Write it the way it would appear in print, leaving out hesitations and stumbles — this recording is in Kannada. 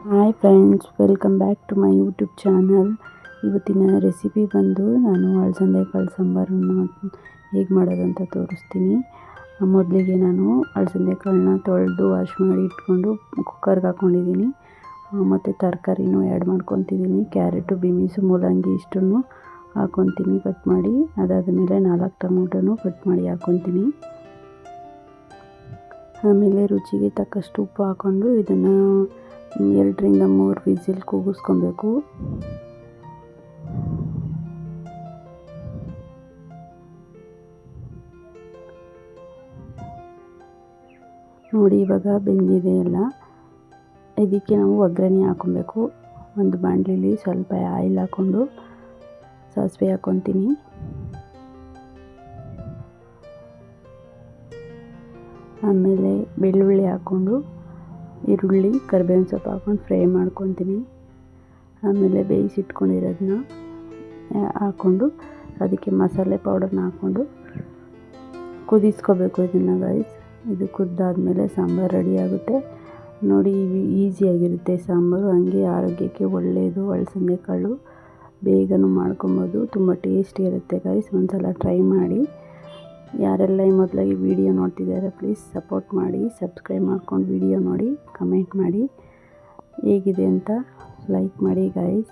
Hi friends, welcome back to my YouTube channel. ಇವತ್ತಿನ ರೆಸಿಪಿ ಬಂದು ನಾನು ಅಲಸಂದೆ ಕಾಳು ಸಾಂಬಾರನ್ನು ಹೇಗೆ ಮಾಡೋದಂತ ತೋರಿಸ್ತೀನಿ. ಮೊದಲಿಗೆ ನಾನು ಅಲಸಂದೆ ಕಾಳನ್ನ ತೊಳೆದು ವಾಶ್ ಮಾಡಿ ಇಟ್ಕೊಂಡು ಕುಕ್ಕರ್ಗೆ ಹಾಕ್ಕೊಂಡಿದ್ದೀನಿ. ಮತ್ತು ತರಕಾರಿನೂ ಆ್ಯಡ್ ಮಾಡ್ಕೊತಿದ್ದೀನಿ. ಕ್ಯಾರೆಟು, ಬೀನ್ಸು, ಮೂಲಂಗಿ ಇಷ್ಟನ್ನು ಹಾಕ್ಕೊತೀನಿ ಕಟ್ ಮಾಡಿ. ಅದಾದಮೇಲೆ 4 ಟೊಮೊಟೊನು ಕಟ್ ಮಾಡಿ ಹಾಕ್ಕೊತೀನಿ. ಆಮೇಲೆ ರುಚಿಗೆ ತಕ್ಕಷ್ಟು ಉಪ್ಪು ಹಾಕ್ಕೊಂಡು ಇದನ್ನು 2 ರಿಂದ 3 ವಿಸಿಲ್ ಕೂಗಿಸ್ಕೊಬೇಕು. ನೋಡಿ, ಇವಾಗ ಬೆಂದಿದೆ ಎಲ್ಲ. ಇದಕ್ಕೆ ನಾವು ಒಗ್ಗರಣೆ ಹಾಕ್ಕೊಬೇಕು. ಒಂದು ಬಾಣಲಿಲಿ ಸ್ವಲ್ಪ ಆಯಿಲ್ ಹಾಕ್ಕೊಂಡು ಸಾಸಿವೆ ಹಾಕ್ಕೊತೀನಿ. ಆಮೇಲೆ ಬೆಳ್ಳುಳ್ಳಿ ಹಾಕ್ಕೊಂಡು, ಈರುಳ್ಳಿ, ಕರಿಬೇವಿನ ಸೊಪ್ಪು ಹಾಕ್ಕೊಂಡು ಫ್ರೈ ಮಾಡ್ಕೊತೀನಿ. ಆಮೇಲೆ ಬೇಯಿಸಿಟ್ಕೊಂಡಿರೋದನ್ನ ಹಾಕ್ಕೊಂಡು ಅದಕ್ಕೆ ಮಸಾಲೆ ಪೌಡರ್ನ ಹಾಕ್ಕೊಂಡು ಕುದಿಸ್ಕೋಬೇಕು ಇದನ್ನು ಗೈಸ್. ಇದು ಕುದ್ದಾದಮೇಲೆ ಸಾಂಬಾರು ರೆಡಿ ಆಗುತ್ತೆ. ನೋಡಿ, ಈಸಿಯಾಗಿರುತ್ತೆ ಸಾಂಬಾರು. ಹಂಗೆ ಆರೋಗ್ಯಕ್ಕೆ ಒಳ್ಳೆಯದು. ಅಲಸಂದೆ ಕಾಳು ಬೇಗನೂ ಮಾಡ್ಕೊಬೋದು. ತುಂಬ ಟೇಸ್ಟಿ ಇರುತ್ತೆ ಗೈಸ್. ಒಂದ್ಸಲ ಟ್ರೈ ಮಾಡಿ. ಯಾರೆಲ್ಲ ಈ ಮೊದಲಾಗಿ ವಿಡಿಯೋ ನೋಡ್ತಿದ್ದಾರೆ ಪ್ಲೀಸ್ ಸಪೋರ್ಟ್ ಮಾಡಿ, ಸಬ್ಸ್ಕ್ರೈಬ್ ಮಾಡ್ಕೊಂಡು ವಿಡಿಯೋ ನೋಡಿ, ಕಮೆಂಟ್ ಮಾಡಿ, ಹೇಗಿದೆ ಅಂತ ಲೈಕ್ ಮಾಡಿ ಗೈಸ್.